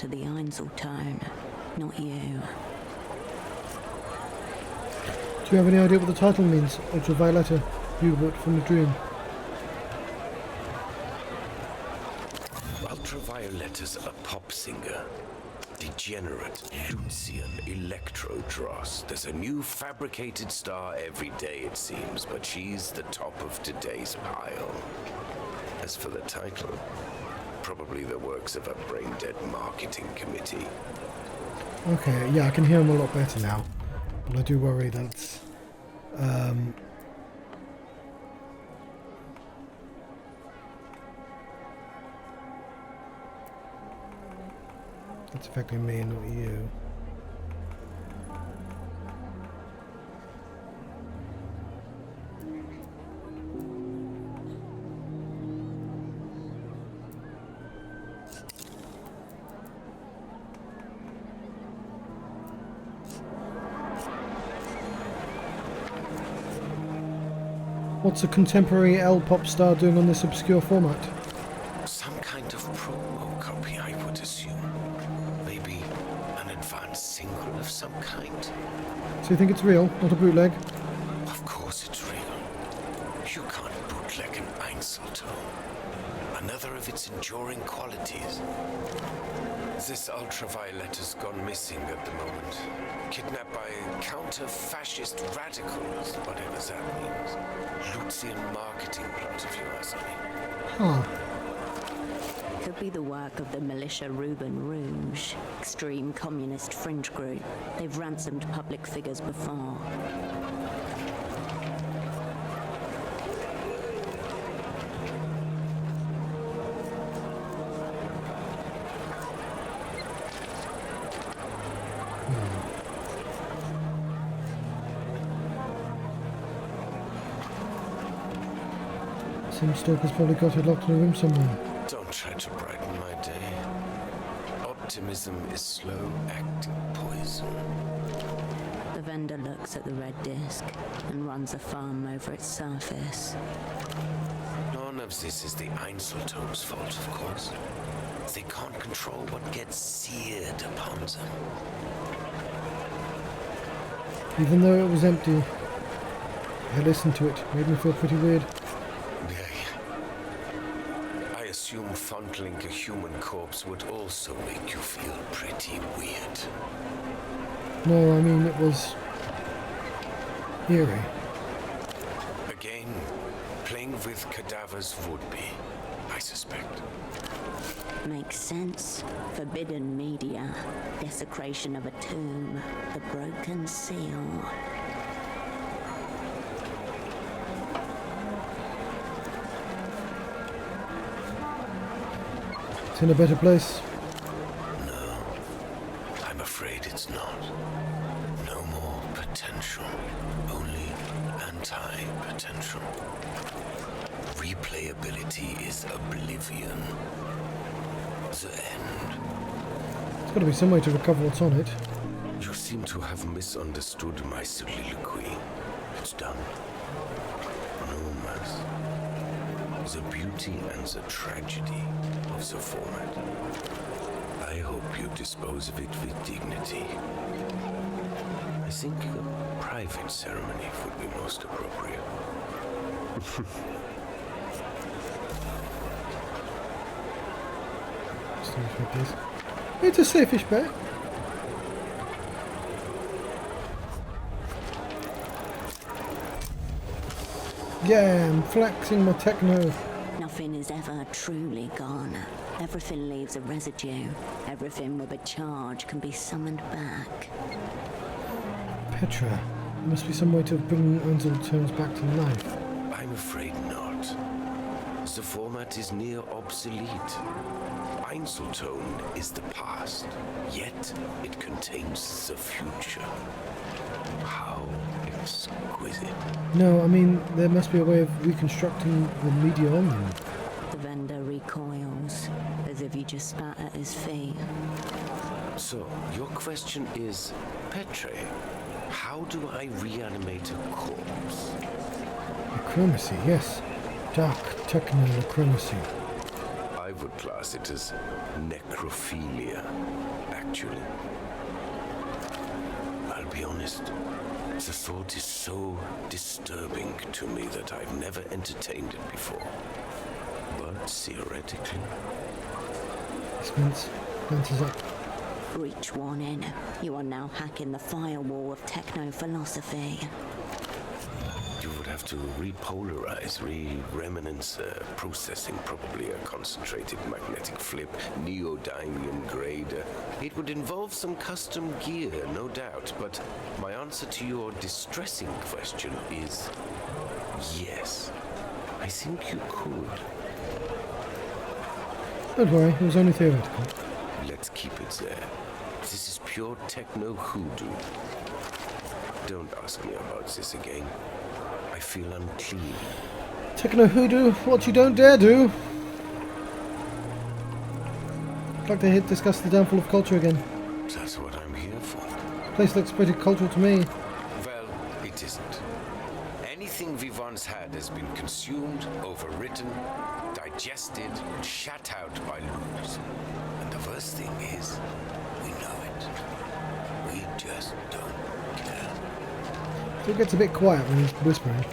to the Einzeltone, not you. Do you have any idea what the title means? Ultravioletta, U-boat from the dream. Ultravioletta's a pop singer. Degenerate, Lucian, electro-dross. There's a new fabricated star every day, it seems, but she's the top of today's pile. As for the title, probably the works of a brain-dead marketing committee. Okay, yeah, I can hear him a lot better now. But I do worry that... it's affecting me and not you. What's a contemporary L-pop star doing on this obscure format? Some kind of promo copy, I would assume. Maybe an advanced single of some kind. So you think it's real, not a bootleg? Of course it's real. You can't bootleg an Einzeltone. Another of its enduring qualities. This Ultravioletta's gone missing at the moment. Kidnapped by counter-fascist radicals, whatever that means. Lucian marketing plot, if you ask me. Huh. Could be the work of the militia Ruben Rouge, extreme communist fringe group. They've ransomed public figures before. Some stalker's probably got it locked in a room somewhere. Don't try to brighten my day. Optimism is slow-acting poison. The vendor looks at the red disc and runs a thumb over its surface. None of this is the Einzeltone's fault, of course. They can't control what gets seared upon them. Even though it was empty, I listened to it. Made me feel pretty weird. I assume fondling a human corpse would also make you feel pretty weird. No, I mean it was... eerie. Again, playing with cadavers would be, I suspect. Makes sense. Forbidden media. Desecration of a tomb. The broken seal. It's in a better place. No, I'm afraid it's not. No more potential, only anti-potential. Replayability is oblivion. The end. There's got to be some way to recover what's on it. You seem to have misunderstood my soliloquy. It's done. No mess. The beauty and the tragedy of the format. I hope you dispose of it with dignity. I think a private ceremony would be most appropriate. It's a safe-ish bet. Yeah, I'm flexing my techno. Nothing is ever truly gone. Everything leaves a residue. Everything with a charge can be summoned back. Petra, there must be some way to bring Einzeltones back to life. I'm afraid not. The format is near obsolete. Einzeltone is the past, yet it contains the future. How exquisite. No, I mean, there must be a way of reconstructing the media on them. The vendor recoils, as if you just spat at his feet. So, your question is, Petre, how do I reanimate a corpse? Chromacy, yes. Dark techno chromacy. I would class it as necrophilia, actually. I'll be honest, the thought is so disturbing to me that I've never entertained it before. But theoretically... Spence is up. Breach warning. You are now hacking the firewall of techno-philosophy. You would have to repolarize, re-remanence processing, probably a concentrated magnetic flip, neodymium grade. It would involve some custom gear, no doubt, but my answer to your distressing question is yes. I think you could. Don't worry, it was only theoretical. Let's keep it there. This is pure techno hoodoo. Don't ask me about this again. I feel unclean. Techno hoodoo, what you don't dare do. Like they discuss the downfall of culture again. That's what I'm here for. Place looks pretty cultural to me. Well, it isn't. Anything we once had has been consumed, overwritten, digested, and shat out by loons. And the worst thing is, we know it. We just don't care. So it gets a bit quiet when he's whispering.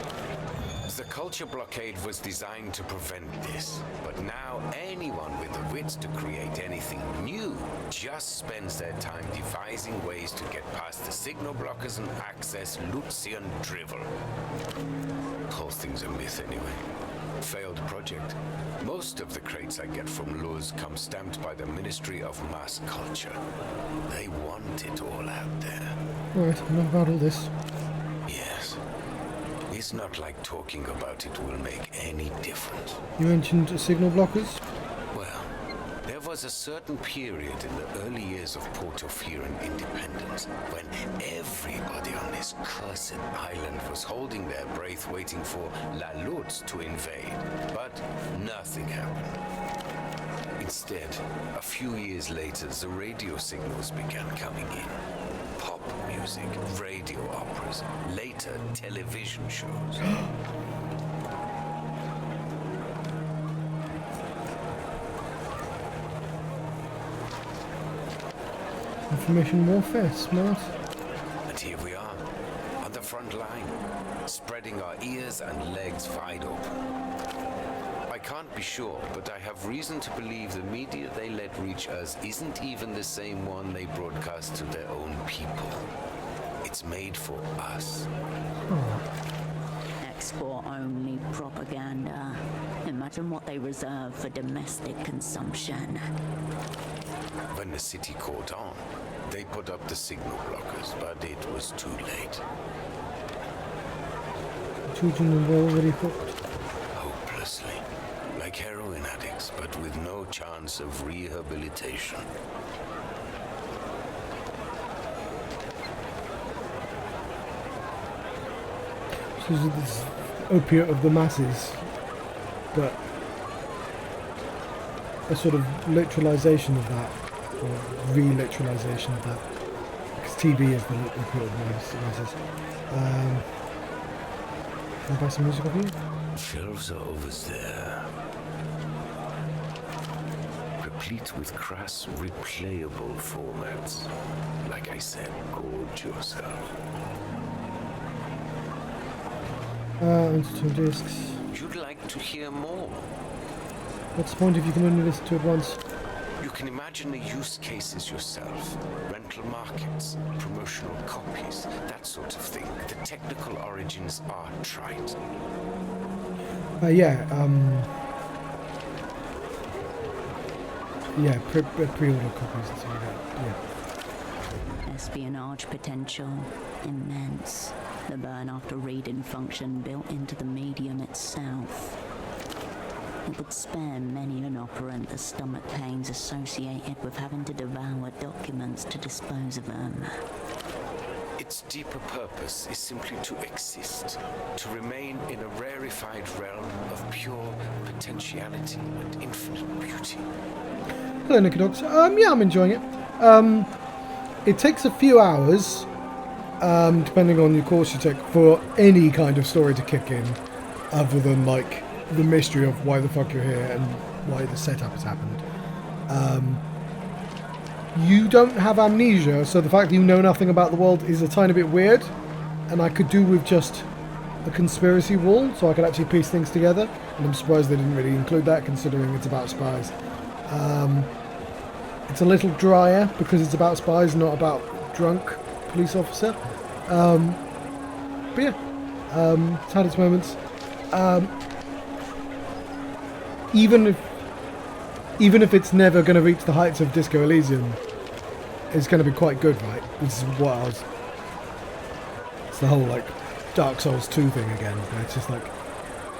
The culture blockade was designed to prevent this, but now anyone with the wits to create anything new just spends their time devising ways to get past the signal blockers and access Lucian drivel. Whole thing's a myth anyway. Failed project. Most of the crates I get from Luz come stamped by the Ministry of Mass Culture. They want it all out there. Alright, enough about all this. Yes. It's not like talking about it will make any difference. You mentioned signal blockers? Well, there was a certain period in the early years of Portofino independence when everybody on this cursed island was holding their breath waiting for La Luz to invade. But nothing happened. Instead, a few years later, the radio signals began coming in. Pop music, radio operas, later television shows. Information warfare, smart. And here we are, on the front line, spreading our ears and legs wide open. I can't be sure, but I have reason to believe the media they let reach us isn't even the same one they broadcast to their own people. It's made for us. Export-only propaganda. Imagine what they reserve for domestic consumption. When the city caught on, they put up the signal blockers, but it was too late. Children were already hooked. Hopelessly. Like heroin addicts, but with no chance of rehabilitation. So this opiate of the masses, but a sort of literalization of that, or re-literalization of that, because TV is the opiate of the masses. Can I buy some music off you? Shelves are over there. Replete with crass, replayable formats. Like I said, gorge yourself. Onto 2 discs. You'd like to hear more? What's the point if you can only listen to it once? You can imagine the use cases yourself. Rental markets, promotional copies, that sort of thing. The technical origins are trite. Yeah, pre-order copies and stuff like that, yeah. Espionage potential, immense. The burn after reading function built into the medium itself. It would spare many an operant the stomach pains associated with having to devour documents to dispose of them. Its deeper purpose is simply to exist, to remain in a rarefied realm of pure potentiality and infinite beauty. Hello, Nicodox. Yeah, I'm enjoying it. It takes a few hours, depending on your course you take, for any kind of story to kick in, other than, like, the mystery of why the fuck you're here and why the setup has happened. You don't have amnesia, so the fact that you know nothing about the world is a tiny bit weird, and I could do with just a conspiracy wall, so I could actually piece things together, and I'm surprised they didn't really include that, considering it's about spies. It's a little drier, because it's about spies, not about drunk police officer. But yeah, it's had its moments. Even if it's never going to reach the heights of Disco Elysium, it's going to be quite good, right? This is what I was... It's the whole, like, Dark Souls 2 thing again. Where it's just like...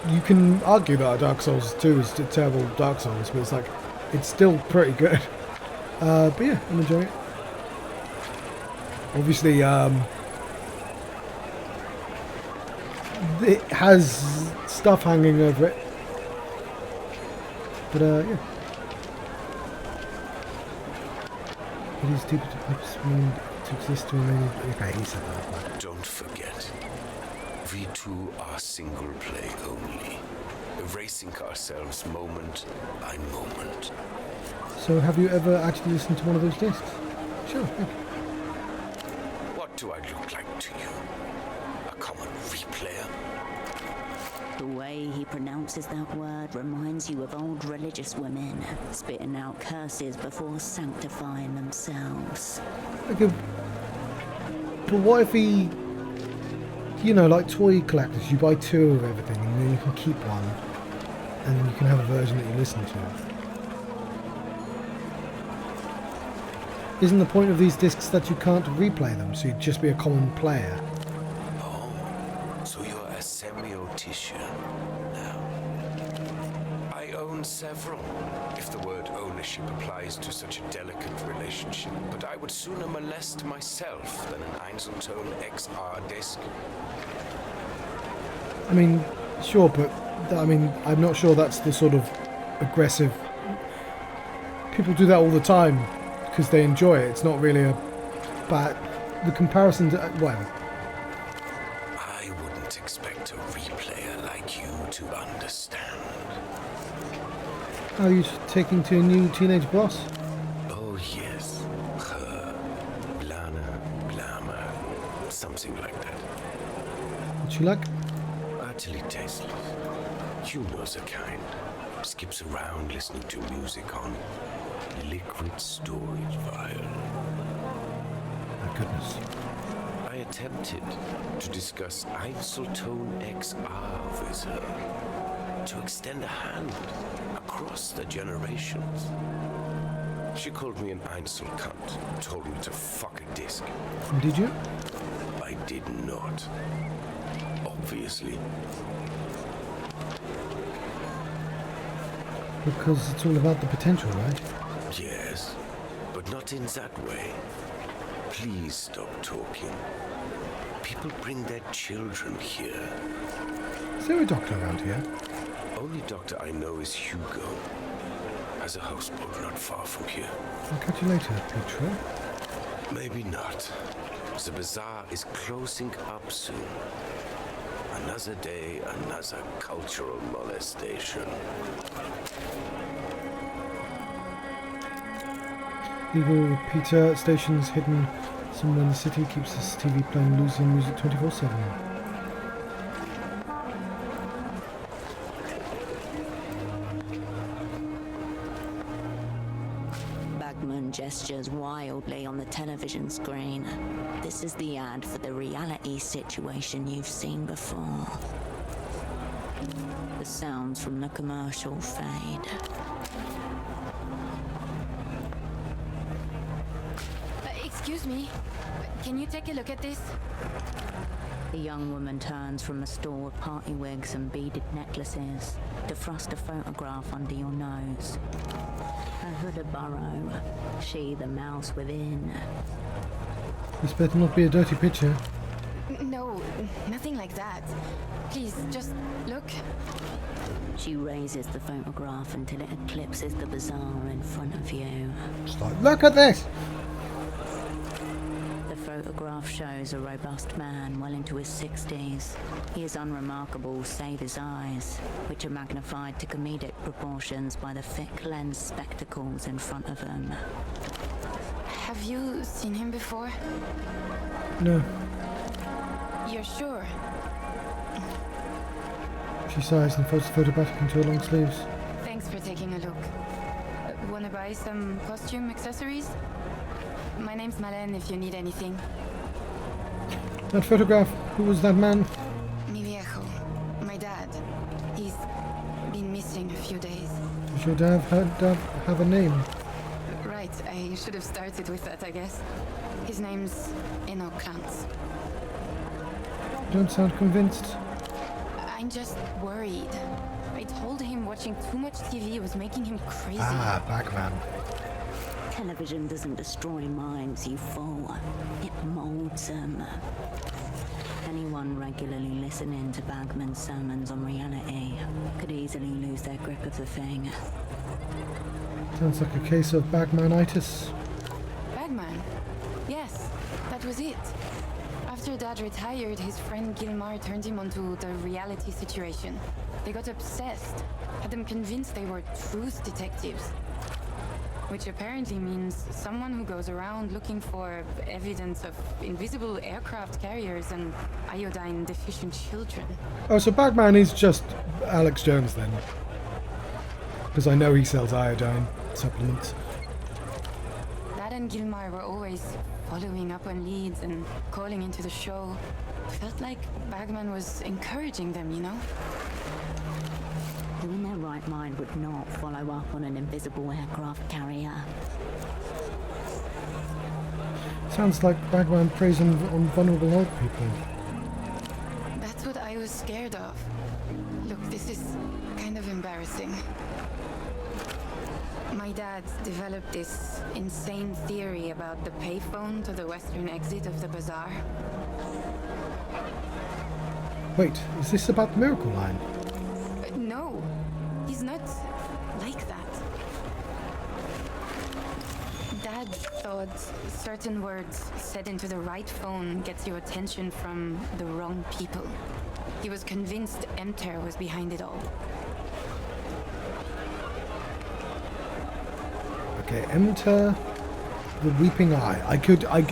You can argue that Dark Souls 2 is a terrible Dark Souls, but it's like... It's still pretty good. But yeah, I'm enjoying it. Obviously, it has stuff hanging over it. But, yeah. It is deep to exist to remain... Okay, he said that. Don't forget, we two are single play only, erasing ourselves moment by moment. So have you ever actually listened to one of those discs? Sure, yeah. What do I look like to you? A common replayer? The way he pronounces that word reminds you of old religious women, spitting out curses before sanctifying themselves. Okay. But what if he... You know, like toy collectors, you buy 2 of everything and then you can keep one. And then you can have a version that you listen to. Isn't the point of these discs that you can't replay them, so you'd just be a common player? So you're a semiotician now. I own several, if the word ownership applies to such a delicate relationship, but I would sooner molest myself than an Einzelton XR disc. I mean, sure, but I mean, I'm not sure that's the sort of aggressive... People do that all the time because they enjoy it. It's not really a bad... The comparison to... Whatever. I wouldn't expect a replayer like you to understand. Are you taking to a new teenage boss? Oh yes, her, Lana, Blama, something like that. What's she like? Utterly tasteless. You know the kind. Skips around listening to music on liquid storage vial. My goodness. I attempted to discuss Einzelton XR with her, to extend a hand across the generations. She called me an Einzel cunt, told me to fuck a disc. And did you? I did not. Obviously. Because it's all about the potential, right? Yes, but not in that way. Please stop talking. People bring their children here. Is there a doctor around here? Only doctor I know is Hugo. Has a houseboat not far from here. I'll catch you later, Petra. Maybe not. The bazaar is closing up soon. Another day, another cultural molestation. Eagle Peter stations hidden somewhere in the city keeps this TV playing losing music 24/7. Bagman gestures wildly on the television screen. This is the ad for the reality situation you've seen before. The sounds from the commercial fade. Excuse me, can you take a look at this? The young woman turns from a store of party wigs and beaded necklaces to thrust a photograph under your nose. A hooded burrow, she the mouse within. This better not be a dirty picture. No, nothing like that. Please, just look. She raises the photograph until it eclipses the bazaar in front of you. It's like, look at this! The photograph shows a robust man well into his 60s. He is unremarkable save his eyes, which are magnified to comedic proportions by the thick lens spectacles in front of him. Have you seen him before? No. You're sure? She sighs and folds the photo back into her long sleeves. Thanks for taking a look. Wanna buy some costume accessories? My name's Malène if you need anything. That photograph, who was that man? Mi viejo. My dad. He's been missing a few days. Does your dad have a name? Right, I should have started with that, I guess. His name's E05. You don't sound convinced. I'm just worried. I told him watching too much TV was making him crazy. Ah, Bagman. Television doesn't destroy minds, you fool. It molds them. Anyone regularly listening to Bagman's sermons on reality could easily lose their grip of the thing. Sounds like a case of Bagmanitis. Bagman? Yes, that was it. After Dad retired, his friend Gilmar turned him onto the reality situation. They got obsessed, had them convinced they were truth detectives. Which apparently means someone who goes around looking for evidence of invisible aircraft carriers and iodine-deficient children. Oh, so Bagman is just Alex Jones then? Because I know he sells iodine supplements. Dad and Gilmar were always following up on leads and calling into the show. Felt like Bagman was encouraging them, you know? Who in their right mind would not follow up on an invisible aircraft carrier? Sounds like Bagman preys on vulnerable old people. That's what I was scared of. Look, this is kind of embarrassing. My dad developed this insane theory about the payphone to the western exit of the bazaar. Wait, is this about the Miracle Line? No, he's not like that. Dad thought certain words said into the right phone gets your attention from the wrong people. He was convinced EMTERR was behind it all. Okay, EMTERR, the Weeping Eye. I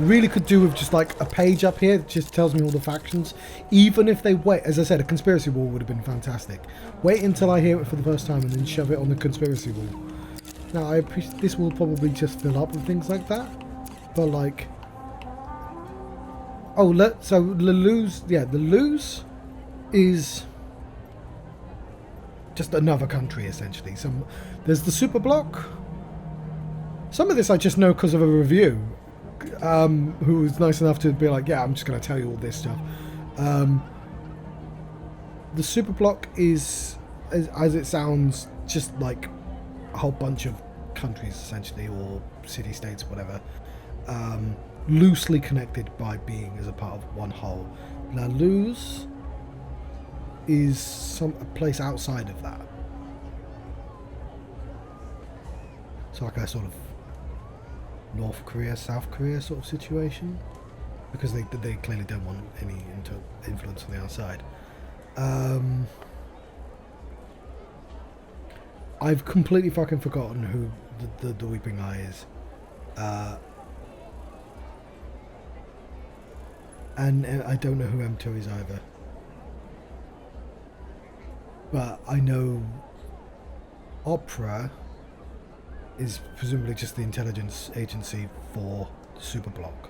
really could do with just like a page up here that just tells me all the factions. Even if they wait, as I said, a conspiracy wall would have been fantastic. Wait until I hear it for the first time and then shove it on the conspiracy wall. Now, I appreciate this will probably just fill up with things like that, but like, oh, so the Luz, yeah, the Luz is just another country essentially. There's the super block. Some of this I just know because of a review. Who was nice enough to be like, yeah, I'm just going to tell you all this stuff. The super block is, as it sounds, just like a whole bunch of countries, essentially, or city-states, whatever, loosely connected by being as a part of one whole. La Luz is a place outside of that. So like a sort of North Korea, South Korea sort of situation, because they clearly don't want any influence from the outside. I've completely fucking forgotten who the Weeping Eye is, and I don't know who EMTERR is either. But I know Opera is presumably just the intelligence agency for Superblock.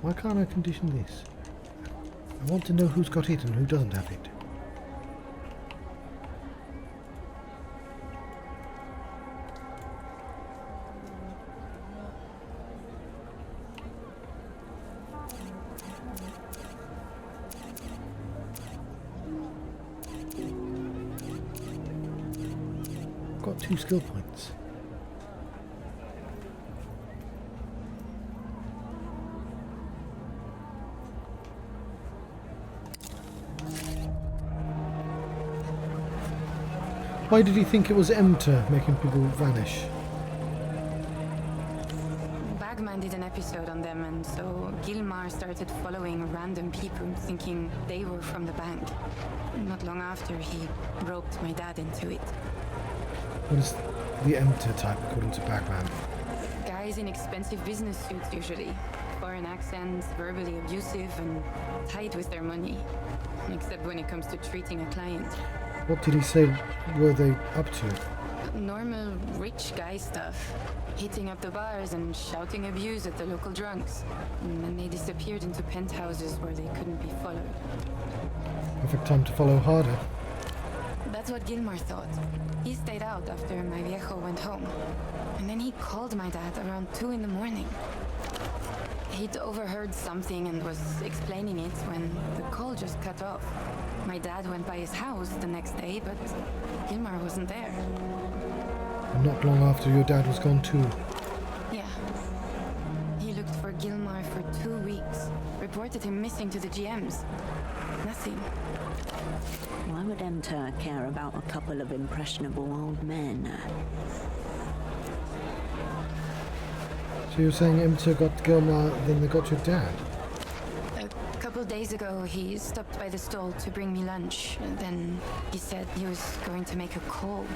Why can't I condition this? I want to know who's got it and who doesn't have it. Got 2 skill points. Why did he think it was EMTERR making people vanish? Bagman did an episode on them, and so Gilmar started following random people, thinking they were from the bank. Not long after, he roped my dad into it. What is the EMTERR type according to Bagman? Guys in expensive business suits, usually. Foreign accents, verbally abusive, and tight with their money. Except when it comes to treating a client. What did he say were they up to? Normal rich guy stuff. Hitting up the bars and shouting abuse at the local drunks. And then they disappeared into penthouses where they couldn't be followed. Perfect time to follow harder. That's what Gilmar thought. He stayed out after my viejo went home. And then he called my dad around 2 in the morning. He'd overheard something and was explaining it when the call just cut off. My dad went by his house the next day, but Gilmar wasn't there. And not long after your dad was gone too. Yeah. He looked for Gilmar for 2 weeks. Reported him missing to the GMs. Nothing. Why would EMTERR care about a couple of impressionable old men? So you're saying EMTERR got Gilmar, then they got your dad? A couple days ago, he stopped by the stall to bring me lunch. And then he said he was going to make a call.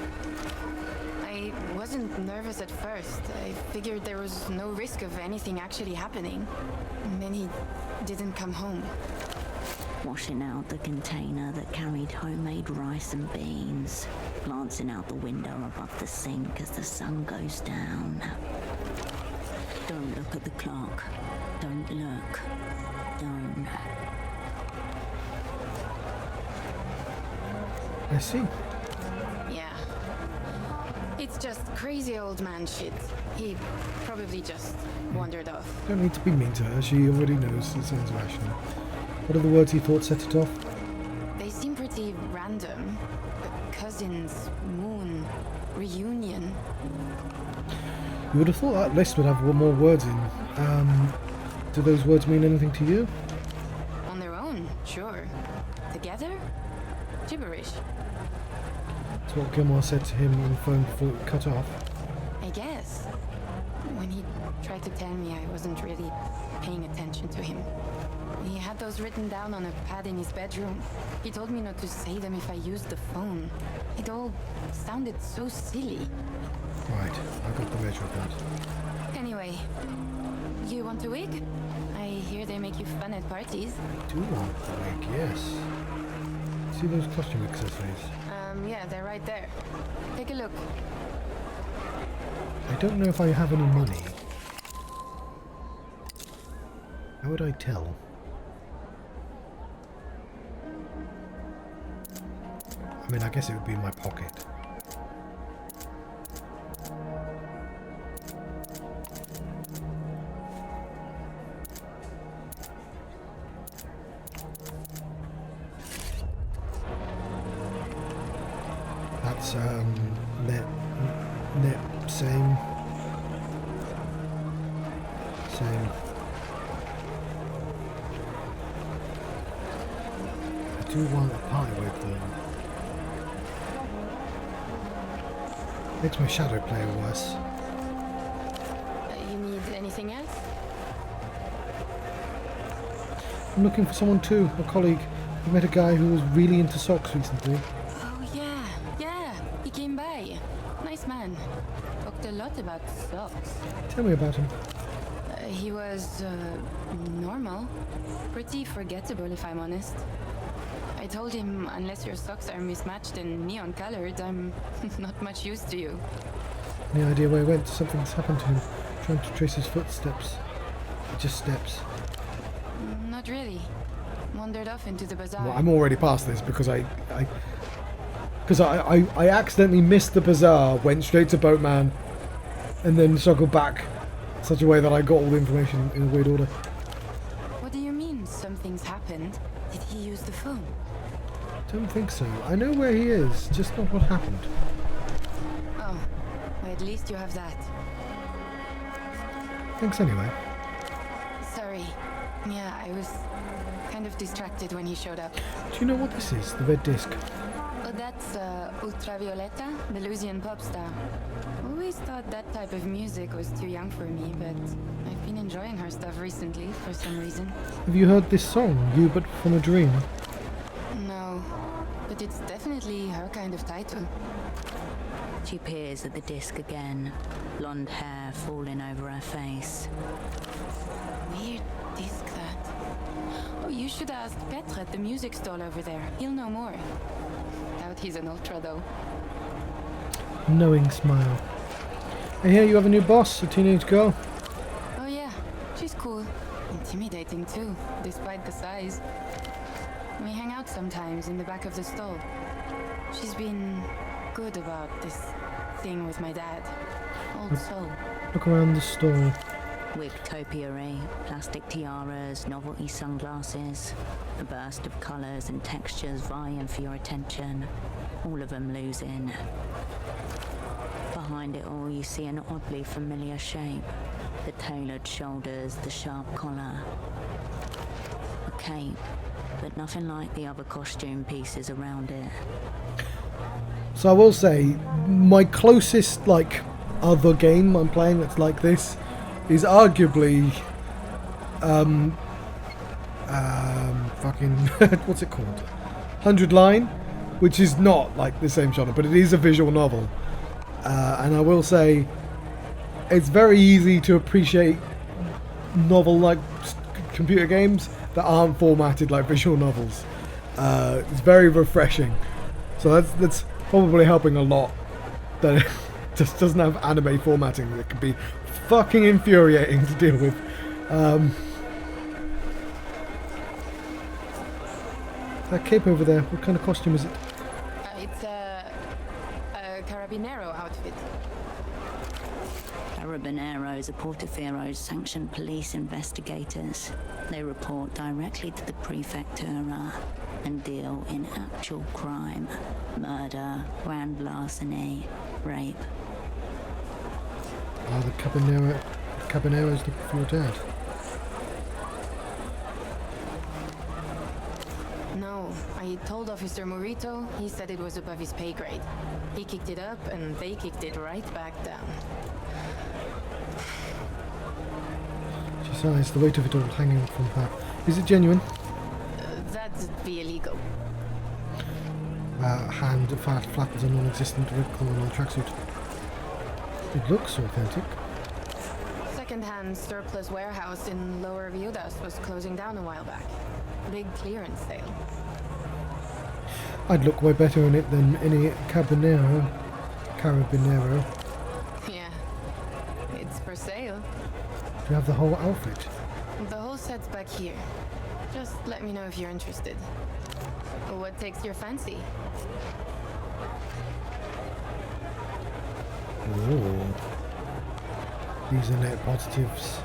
I wasn't nervous at first. I figured there was no risk of anything actually happening. And then he didn't come home. Washing out the container that carried homemade rice and beans. Glancing out the window above the sink as the sun goes down. Don't look at the clock. Don't look. Don't. I see. Yeah. It's just crazy old man shit. He probably just wandered off. Don't need to be mean to her. She already knows. It sounds rational. What are the words he thought set it off? They seem pretty random. Cousins, moon, reunion. You would have thought that list would have more words in. Do those words mean anything to you? On their own, sure. Together? Gibberish. That's what Gilmar said to him on the phone before it cut off. I guess. When he tried to tell me, I wasn't really paying attention to him. He had those written down on a pad in his bedroom. He told me not to say them if I used the phone. It all sounded so silly. Right, I got the measure of that. Anyway, you want a wig? I hear they make you fun at parties. I do want the wig, yes. See those costume accessories? Yeah, they're right there. Take a look. I don't know if I have any money. How would I tell? I mean, I guess it would be in my pocket. That's, same. I do want a party wig though. Makes my shadow player worse. You need anything else? I'm looking for someone too, a colleague. I met a guy who was really into socks recently. Oh, yeah. He came by. Nice man. Talked a lot about socks. Tell me about him. He was, normal. Pretty forgettable, if I'm honest. I told him, unless your socks are mismatched and neon colored, I'm not much use to you. Any idea where he went? Something's happened to him. Trying to trace his footsteps. Just steps. Not really. Wandered off into the bazaar. Well, I'm already past this because I accidentally missed the bazaar, went straight to Boatman, and then circled back in such a way that I got all the information in a weird order. What do you mean, something's happened? Did he use the phone? Don't think so. I know where he is, just not what happened. Oh, well, at least you have that. Thanks anyway. Sorry. Yeah, I was kind of distracted when he showed up. Do you know what this is? The red disc. Oh, that's Ultravioleta, the Louisian pop star. Always thought that type of music was too young for me, but I've been enjoying her stuff recently for some reason. Have you heard this song, You But From a Dream? No, but it's definitely her kind of title. She peers at the disc again, blonde hair falling over her face. Weird disc that. Oh, you should ask Petre at the music stall over there. He'll know more. Doubt he's an ultra though. Knowing smile. I hear you have a new boss, a teenage girl. Oh yeah, she's cool. Intimidating too, despite the size. We hang out sometimes in the back of the stall. She's been good about this thing with my dad. Old soul. Look around the store. Wigged topiary, plastic tiaras, novelty sunglasses. A burst of colours and textures vying for your attention. All of them losing. Behind it all, you see an oddly familiar shape. The tailored shoulders, the sharp collar. A cape, but nothing like the other costume pieces around it. So I will say, my closest, other game I'm playing that's like this is arguably, fucking, what's it called? 100 Line, which is not like the same genre, but it is a visual novel. And I will say, it's very easy to appreciate novel-like computer games that aren't formatted like visual novels. It's very refreshing. So that's probably helping a lot. That it just doesn't have anime formatting that can be fucking infuriating to deal with. That cape over there, what kind of costume is it? It's a Carabinero outfit. Carabineros are Portofiero's sanctioned police investigators. They report directly to the Prefectura and deal in actual crime. Murder, grand larceny, rape. Oh, the Cabanero's looking for your dad. No, I told Officer Morito. He said it was above his pay grade. He kicked it up, and they kicked it right back down. She sighs, the weight of it all hanging from her. Is it genuine? That'd be illegal. Hand flattens a non-existent red collar on the tracksuit. It looks authentic. Second-hand surplus warehouse in Lower Viudas was closing down a while back. Big clearance sale. I'd look way better in it than any Carabinero. Yeah, it's for sale. Do you have the whole outfit? The whole set's back here. Just let me know if you're interested. What takes your fancy? Ooh. These are net positives.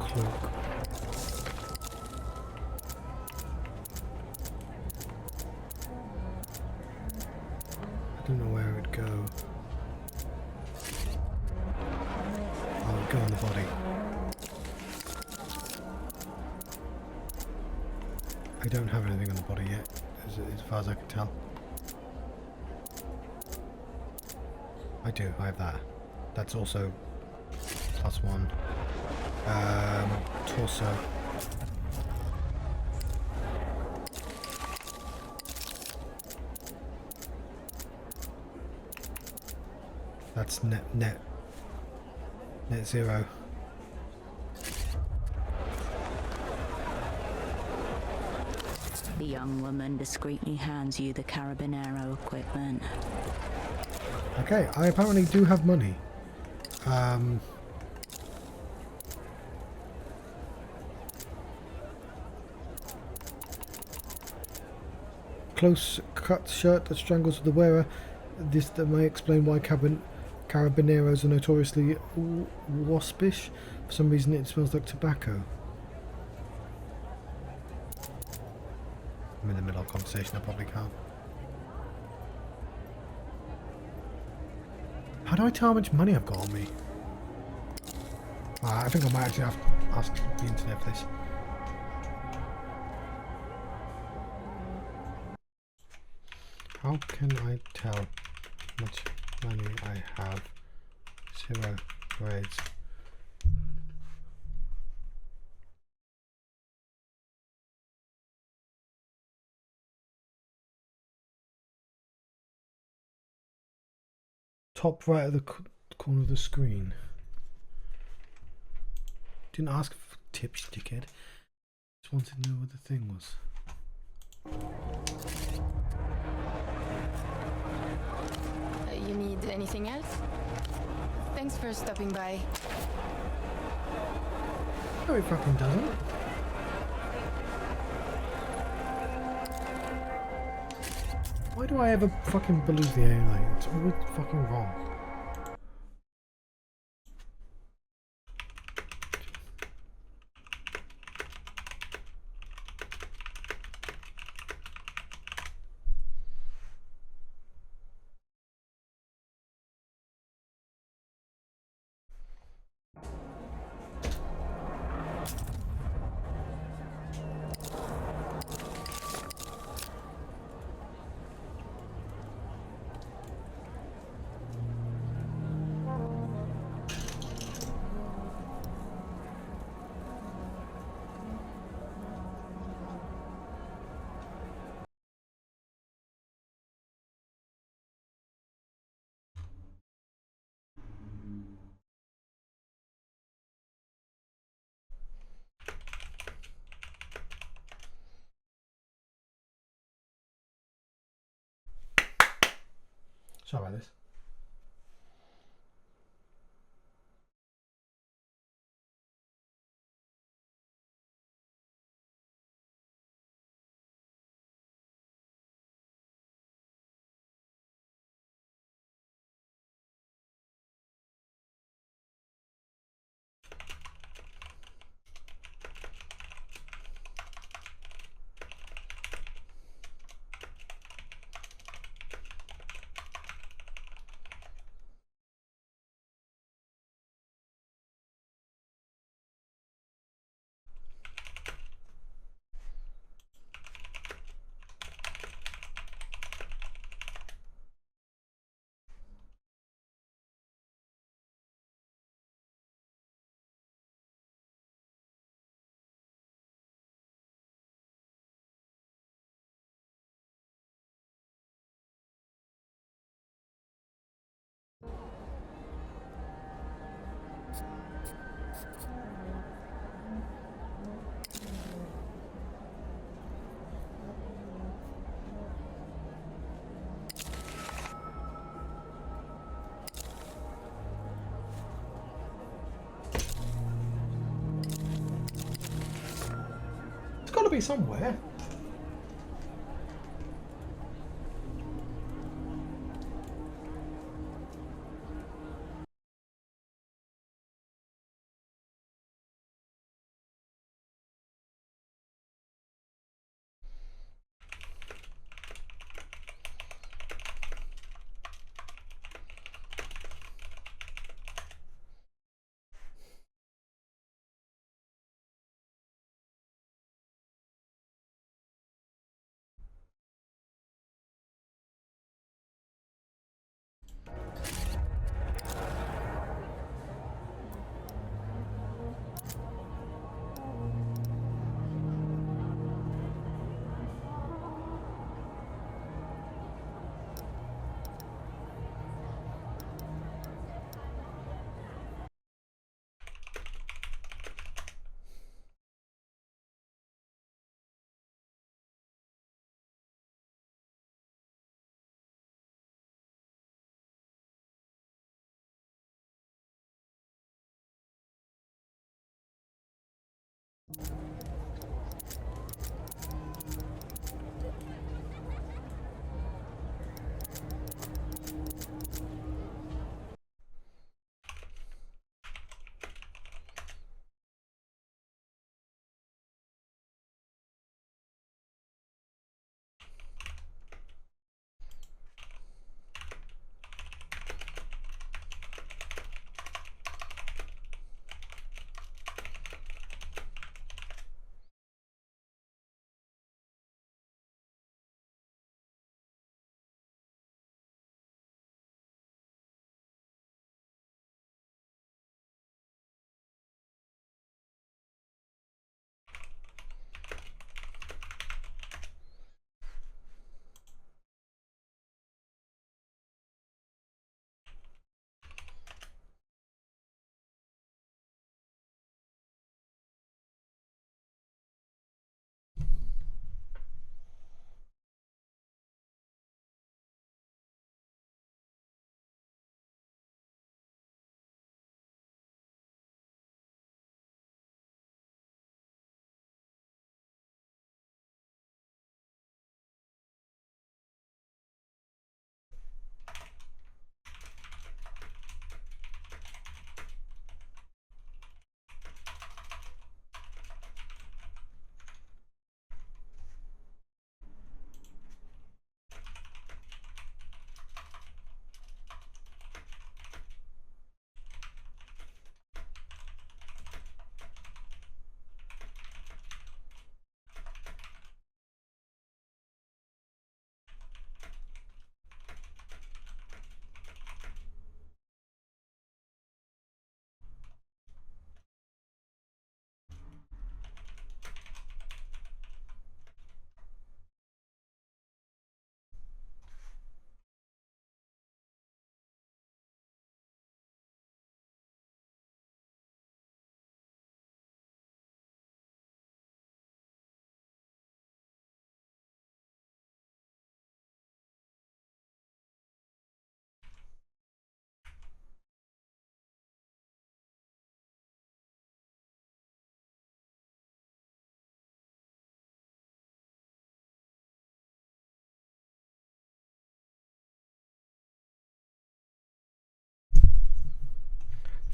Cloak. I don't know where it would go. Oh, it would go on the body. I don't have anything on the body yet, as far as I can tell. I do, I have that. That's also +1. Torso. That's net 0. The young woman discreetly hands you the Carabinero equipment. Okay, I apparently do have money. Close cut shirt that strangles the wearer. This that may explain why Carabineros are notoriously waspish. For some reason it smells like tobacco. I'm in the middle of a conversation, I probably can't. How do I tell how much money I've got on me? I think I might actually have to ask the internet for this. How can I tell how much money I have? 0 grades. Top right of the corner of the screen. Didn't ask for tips, dickhead. Just wanted to know what the thing was. You need anything else? Thanks for stopping by. No, it fucking doesn't. Why do I ever fucking believe the AI? It's always fucking wrong. Sorry about this. It's got to be somewhere.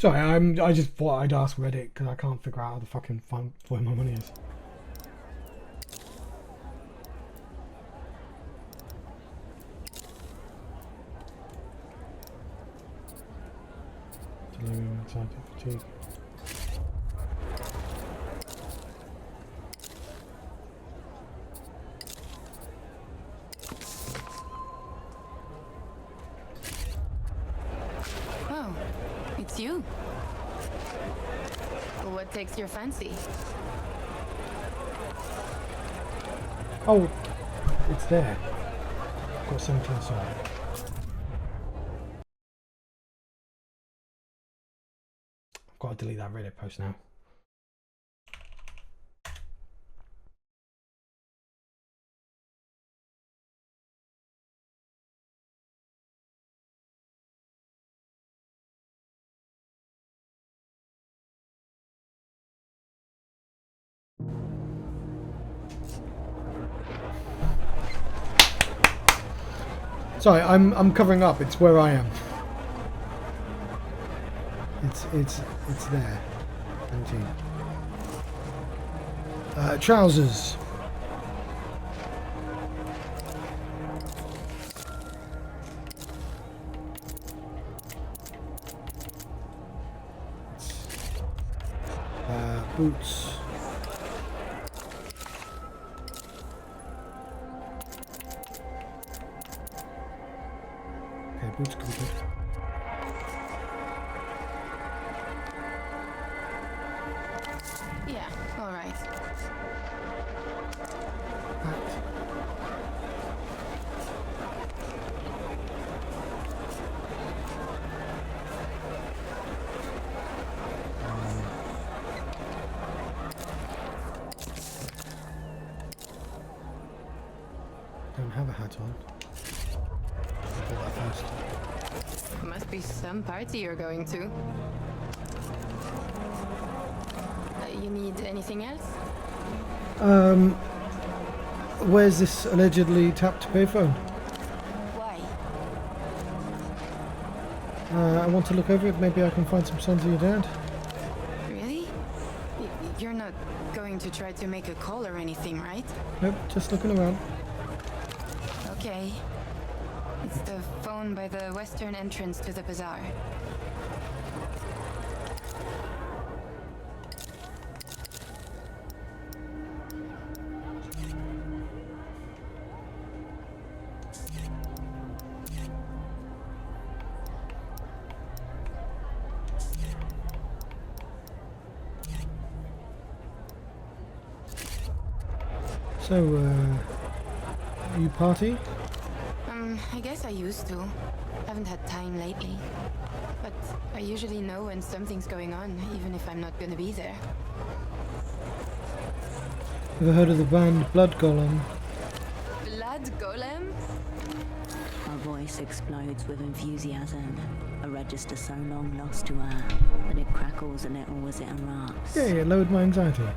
Sorry, I just thought I'd ask Reddit because I can't figure out how to fucking find where my money is. Delirium, anxiety, fatigue. Oh, it's you. What takes your fancy? Oh, it's there. I've got 17 sorry. I've got to delete that Reddit post now. Sorry, I'm covering up. It's where I am. It's there. 19. Trousers. Boots. Okay, boots could be good. Yeah, all right. Hat. Don't have a hat on. I'll put that first. Must be some party you're going to. You need anything else? Where's this allegedly tapped payphone? Why? I want to look over it. Maybe I can find some signs of your dad. Really? You're not going to try to make a call or anything, right? Nope, just looking around. Okay. It's the phone by the western entrance to the bazaar. So, you party? I guess I used to. Haven't had time lately. But I usually know when something's going on, even if I'm not gonna be there. Ever heard of the band Blood Golem? Blood Golem? Her voice explodes with enthusiasm, a register so long lost to her that it crackles a little as it erupts. Yeah, it lowered my anxiety.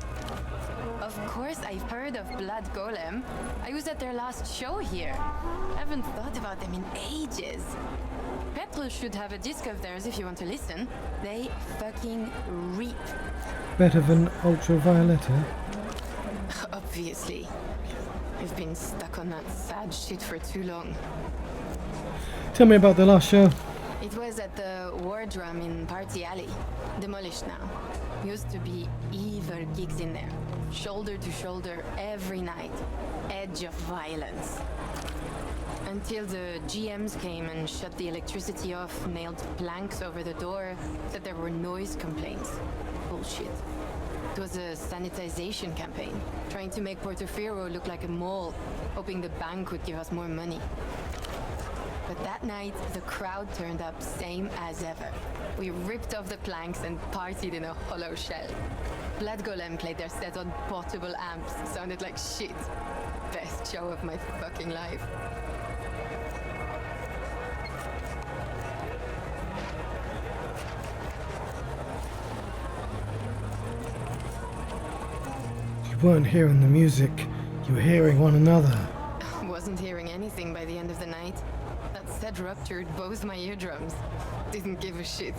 Of course I've heard of Blood Golem. I was at their last show here. Haven't thought about them in ages. Petrus should have a disc of theirs if you want to listen. They fucking reap. Better than Ultraviolet, eh? Obviously. I've been stuck on that sad shit for too long. Tell me about the last show. It was at the War Drum in Party Alley. Demolished now. Used to be evil gigs in there. Shoulder to shoulder every night. Edge of violence. Until the GMs came and shut the electricity off, nailed planks over the door, said there were noise complaints. Bullshit. It was a sanitization campaign, trying to make Portofino look like a mall, hoping the bank would give us more money. But that night, the crowd turned up same as ever. We ripped off the planks and partied in a hollow shell. Blood Golem played their set on portable amps, sounded like shit. Best show of my fucking life. You weren't hearing the music, you were hearing one another. Wasn't hearing anything by the end of the night. That set ruptured both my eardrums. Didn't give a shit.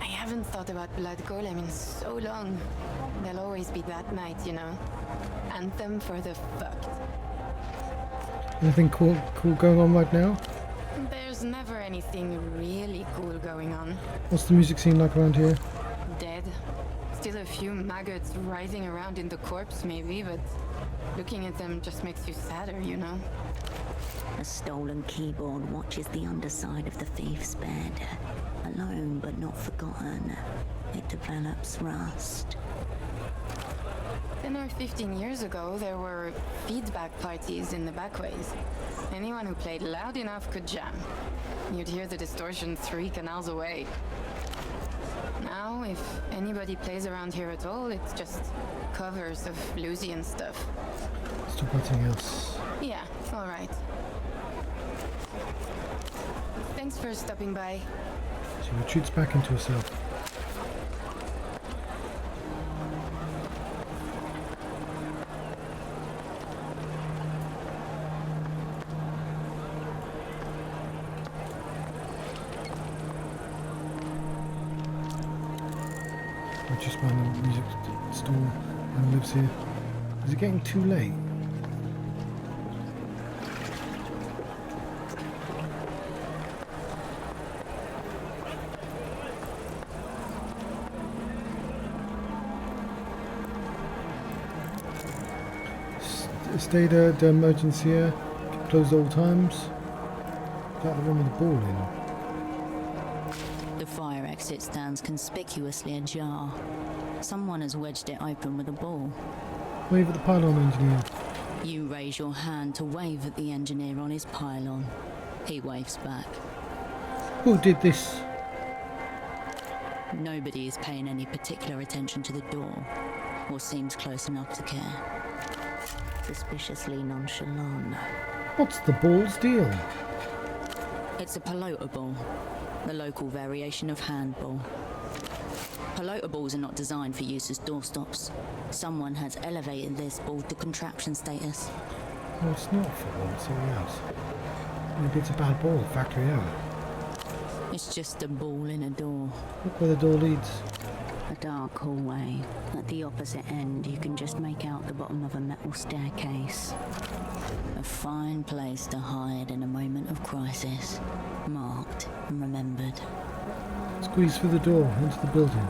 haven't thought about Blood Golem in so long. There'll always be that night, you know. Anthem for the fucked. Anything cool going on right now? There's never anything really cool going on. What's the music scene like around here? Dead. Still a few maggots writhing around in the corpse, maybe, but looking at them just makes you sadder, you know? A stolen keyboard watches the underside of the thief's bed. Alone but not forgotten, it develops rust. 10 or 15 years ago, there were feedback parties in the backways. Anyone who played loud enough could jam. You'd hear the distortion 3 canals away. Now, if anybody plays around here at all, it's just covers of bluesy and stuff. Let's talk about something else. Yeah, alright. Thanks for stopping by. She retreats back into herself. I just found a music store and lives here. Is it getting too late? Stay the emergency here. Closed all times. Is that the one with the ball in? The fire exit stands conspicuously ajar. Someone has wedged it open with a ball. Wave at the pylon engineer. You raise your hand to wave at the engineer on his pylon. He waves back. Who did this? Nobody is paying any particular attention to the door, or seems close enough to care. Suspiciously nonchalant. What's the ball's deal? It's a pelota ball, the local variation of handball. Pelota balls are not designed for use as doorstops. Someone has elevated this ball to contraption status. No, it's not football, it's something else. Maybe it's a bad ball, factory error. It's just a ball in a door. Look where the door leads. A dark hallway. At the opposite end, you can just make out the bottom of a metal staircase. A fine place to hide in a moment of crisis. Marked and remembered. Squeeze through the door into the building.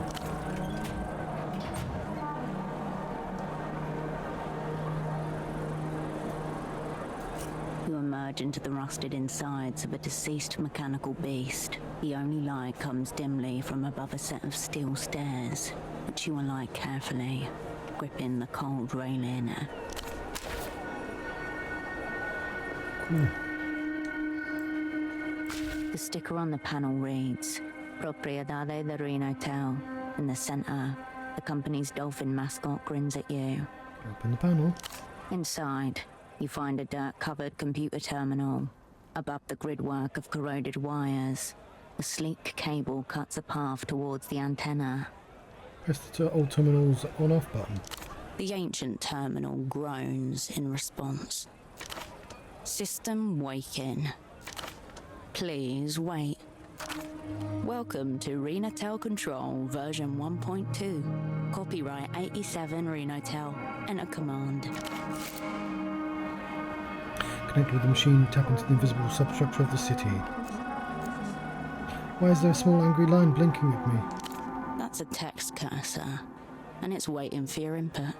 You emerge into the rusted insides of a deceased mechanical beast. The only light comes dimly from above a set of steel stairs, which you alight carefully, gripping the cold railing. The sticker on the panel reads, Propriedade de Renotel. In the center, the company's dolphin mascot grins at you. Open the panel. Inside, you find a dirt-covered computer terminal. Above the gridwork of corroded wires, a sleek cable cuts a path towards the antenna. Press the old terminal's on-off button. The ancient terminal groans in response. System waking. Please wait. Welcome to Renotel Control version 1.2. Copyright 87 Renotel. Enter command. Connect with the machine, tap into the invisible substructure of the city. Why is there a small angry line blinking at me? That's a text cursor, and it's waiting for your input.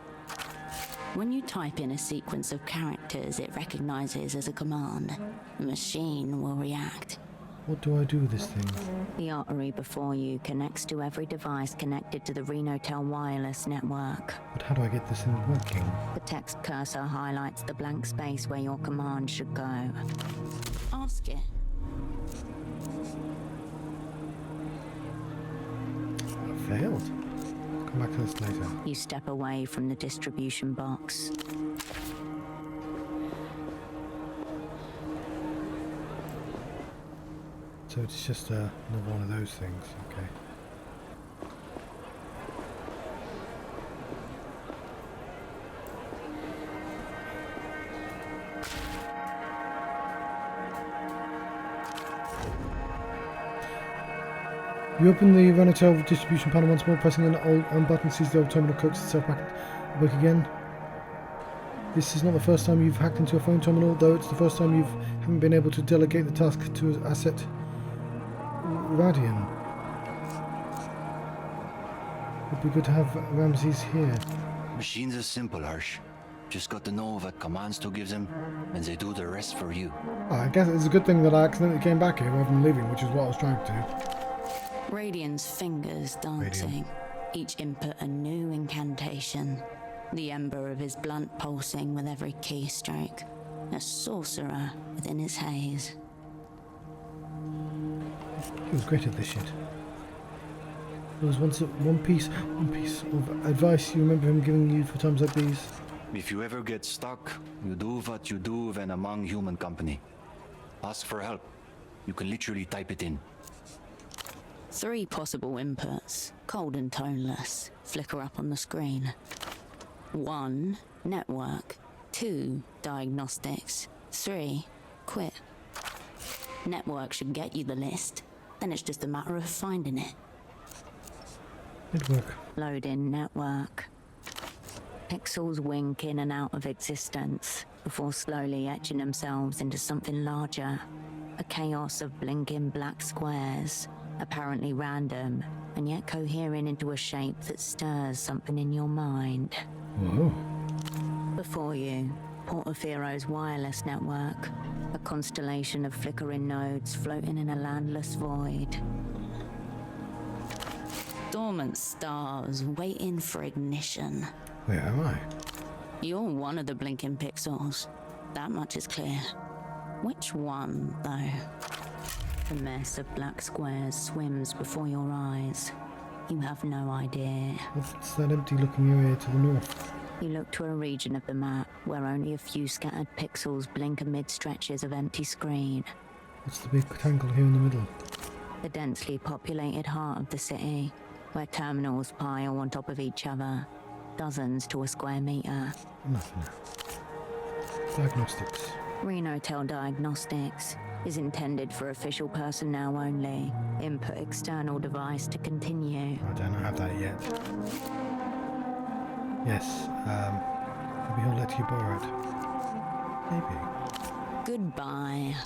When you type in a sequence of characters it recognizes as a command, the machine will react. What do I do with this thing? The artery before you connects to every device connected to the Renotel wireless network. But how do I get this thing working? The text cursor highlights the blank space where your command should go. Ask it. I failed. Come back to this later. You step away from the distribution box. So it's just another one of those things, okay. You open the Renatel distribution panel once more, pressing on button sees the old terminal coax itself back again. This is not the first time you've hacked into a phone terminal, though it's the first time you haven't been able to delegate the task to an asset Radian. It'd be good to have Ramses here. Machines are simple, Harsh. Just got to know what commands to give them, and they do the rest for you. Oh, I guess it's a good thing that I accidentally came back here rather than leaving, which is what I was trying to do. Radian's fingers dancing, each input a new incantation. The ember of his blunt pulsing with every keystroke. A sorcerer within his haze. He was great at this shit. There was once one piece of advice you remember him giving you for times like these. If you ever get stuck, you do what you do when among human company. Ask for help. You can literally type it in. 3 possible inputs, cold and toneless, flicker up on the screen. 1, network. 2, diagnostics. 3, quit. Network should get you the list, then it's just a matter of finding it. Network. Load in network. Pixels wink in and out of existence before slowly etching themselves into something larger. A chaos of blinking black squares, apparently random, and yet cohering into a shape that stirs something in your mind. Whoa. Before you, Portofiero's wireless network, a constellation of flickering nodes floating in a landless void. Dormant stars waiting for ignition. Where am I? You're one of the blinking pixels. That much is clear. Which one, though? The mess of black squares swims before your eyes. You have no idea. What's that empty-looking area to the north? You look to a region of the map where only a few scattered pixels blink amid stretches of empty screen. What's the big rectangle here in the middle? The densely populated heart of the city, where terminals pile on top of each other, dozens to a square meter. Nothing. Diagnostics. Renotel Diagnostics is intended for official personnel only. Input external device to continue. I don't have that yet. Yes, maybe he'll let you borrow it. Maybe. Goodbye.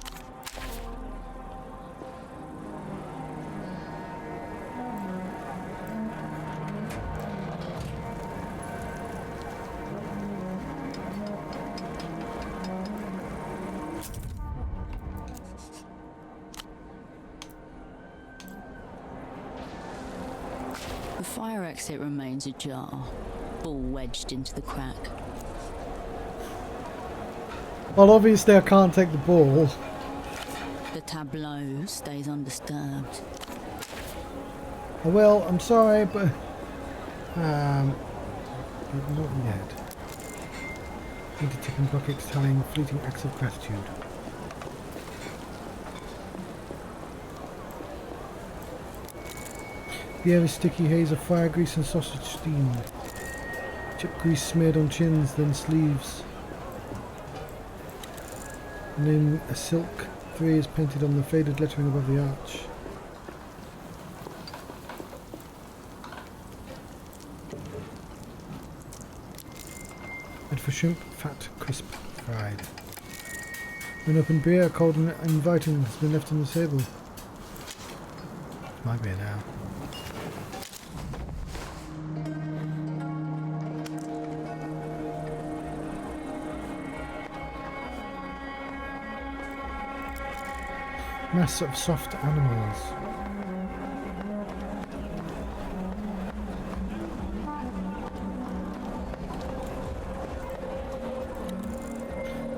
The fire exit remains ajar, ball wedged into the crack. Well, obviously I can't take the ball. The tableau stays undisturbed. Well, I'm sorry, but not yet. Need a ticking clock telling fleeting acts of gratitude. The air is sticky haze of fire grease and sausage steam. Chip grease smeared on chins, then sleeves. And then a silk 3 is painted on the faded lettering above the arch. And for shrimp, fat, crisp, fried. An open beer, cold and inviting, has been left on the table. It's my beer now. Mass of soft animals.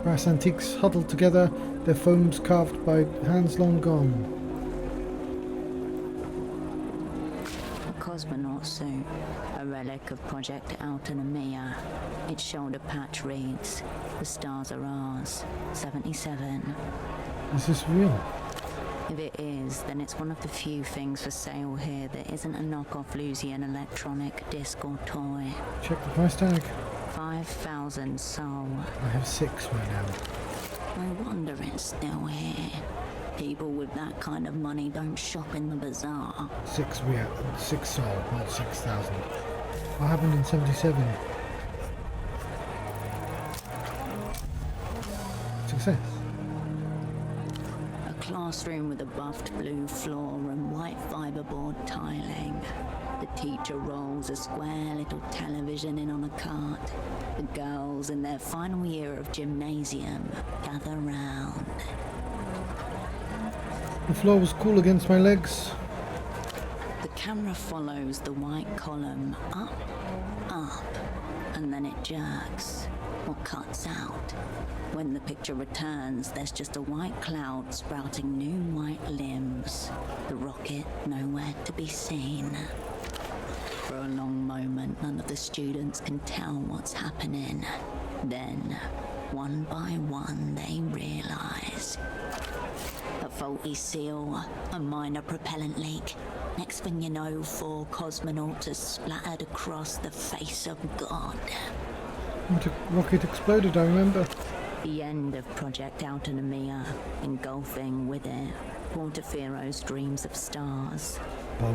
Brass antiques huddled together, their foams carved by hands long gone. A cosmonaut suit, a relic of Project Altanemia. Its shoulder patch reads, "The stars are ours, 77. Is this real? If it is, then it's one of the few things for sale here that isn't a knockoff Lusian electronic disc or toy. Check the price tag. 5,000 sol. I have 6 right now. No wonder it's still here. People with that kind of money don't shop in the bazaar. 6 sold, not 6,000. What happened in 77? Success. A classroom with a buffed blue floor and white fiberboard tiling. The teacher rolls a square little television in on a cart. The girls in their final year of gymnasium gather round. The floor was cool against my legs. The camera follows the white column up, and then it jerks or cuts out. When the picture returns, there's just a white cloud sprouting new white limbs. The rocket nowhere to be seen. For a long moment, none of the students can tell what's happening. Then, one by one, they realize. A faulty seal, a minor propellant leak. Next thing you know, 4 cosmonauts are splattered across the face of God. The rocket exploded, I remember. The end of Project Autonomia, engulfing with it Portafero's dreams of stars. Bum,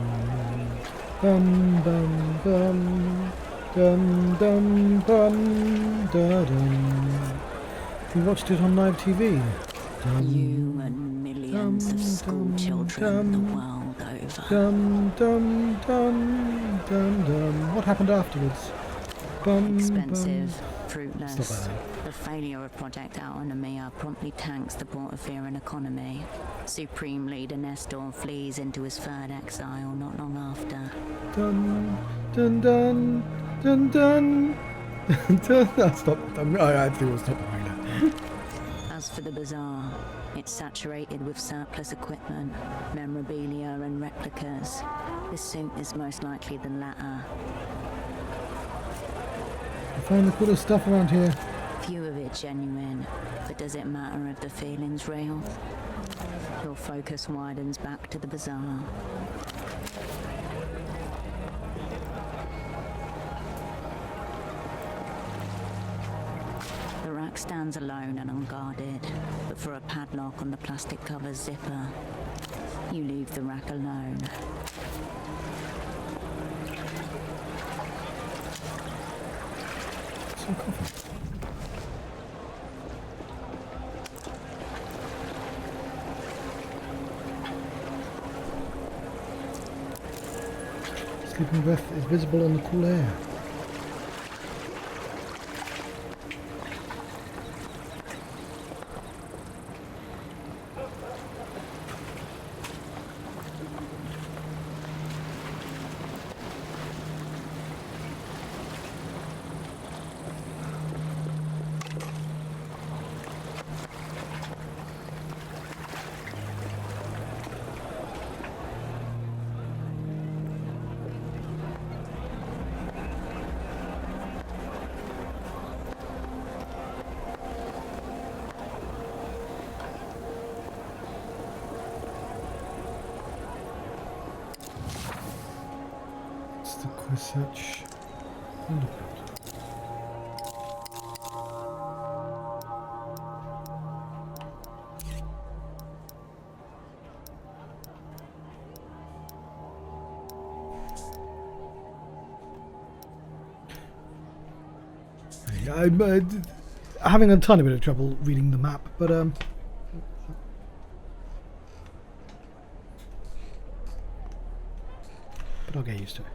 bum, bum, bum, dum, dum, bum, da, dum. We watched it on live TV. Dum, You and millions of school children the world over. dum, dum, dum, dum, dum. What happened afterwards? Bum, Expensive, bum. fruitless. Stop that. The failure of Project Autonomia promptly tanks the Portaferan economy. Supreme Leader Nestor flees into his third exile not long after. Dun, dun, dun, dun, dun. Dun. Stop. I actually will stop the trailer. As for the bazaar, it's saturated with surplus equipment, memorabilia and replicas. This suit is most likely the latter. I find the coolest stuff around here. Few of it genuine, but does it matter if the feeling's real? Your focus widens back to the bazaar. The rack stands alone and unguarded, but for a padlock on the plastic cover's zipper, you leave the rack alone. Some coffee. Sleeping breath is visible on the cool air. The Quisatch Underground. I'm having a tiny bit of trouble reading the map, but I'll get used to it.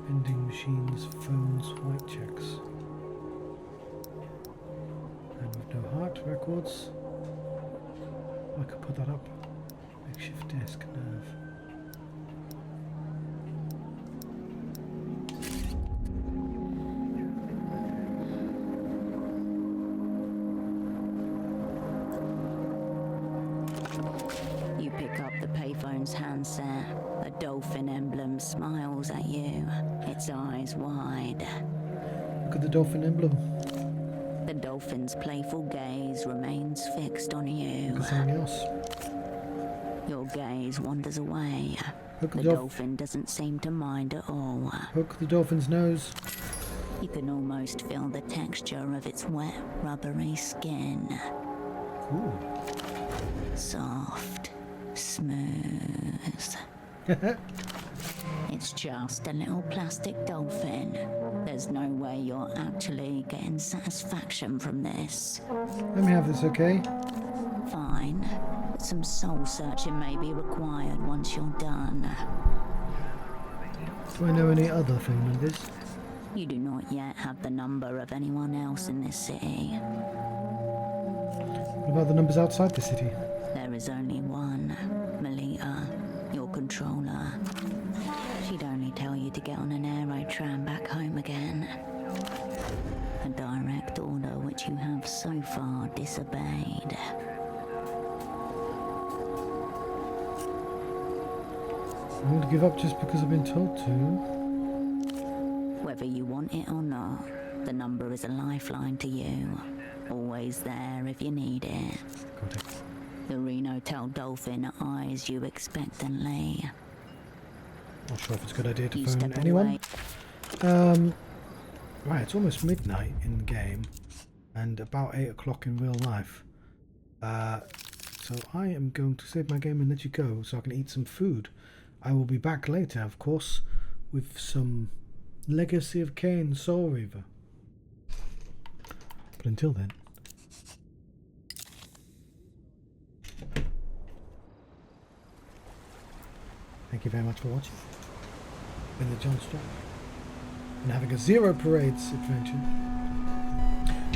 Vending machines, phones, white checks. And with no heart records. I could put that up. Makeshift desk, nerve. You pick up the payphone's handset. A dolphin emblem smiles stares at you, its eyes wide. Look at the dolphin emblem. The dolphin's playful gaze remains fixed on you. Look at something else. Your gaze wanders away. Look at The dolphin doesn't seem to mind at all. Poke the dolphin's nose. You can almost feel the texture of its wet, rubbery skin. Ooh. Soft, smooth. It's just a little plastic dolphin. There's no way you're actually getting satisfaction from this. Let me have this, okay? Fine, but some soul searching may be required once you're done. Do I know any other thing like this? You do not yet have the number of anyone else in this city. What about the numbers outside the city? There is only one, Melita, your controller. She'd only tell you to get on an aerotram back home again. A direct order which you have so far disobeyed. I'm going to give up just because I've been told to. Whether you want it or not, the number is a lifeline to you. Always there if you need it. Got it. The Reno-tail dolphin eyes you expectantly. Not sure if it's a good idea to You phone step anyone. away. Right, it's almost midnight in the game and about 8 o'clock in real life. So I am going to save my game and let you go so I can eat some food. I will be back later, of course, with some Legacy of Kain Soul Reaver. But until then. Thank you very much for watching. Been the John Strap. And having a Zero Parades adventure.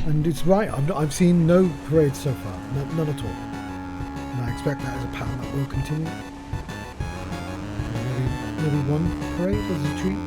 And it's right, I've seen no parades so far. None at all. And I expect that as a pattern that will continue. Maybe one parade as a treat.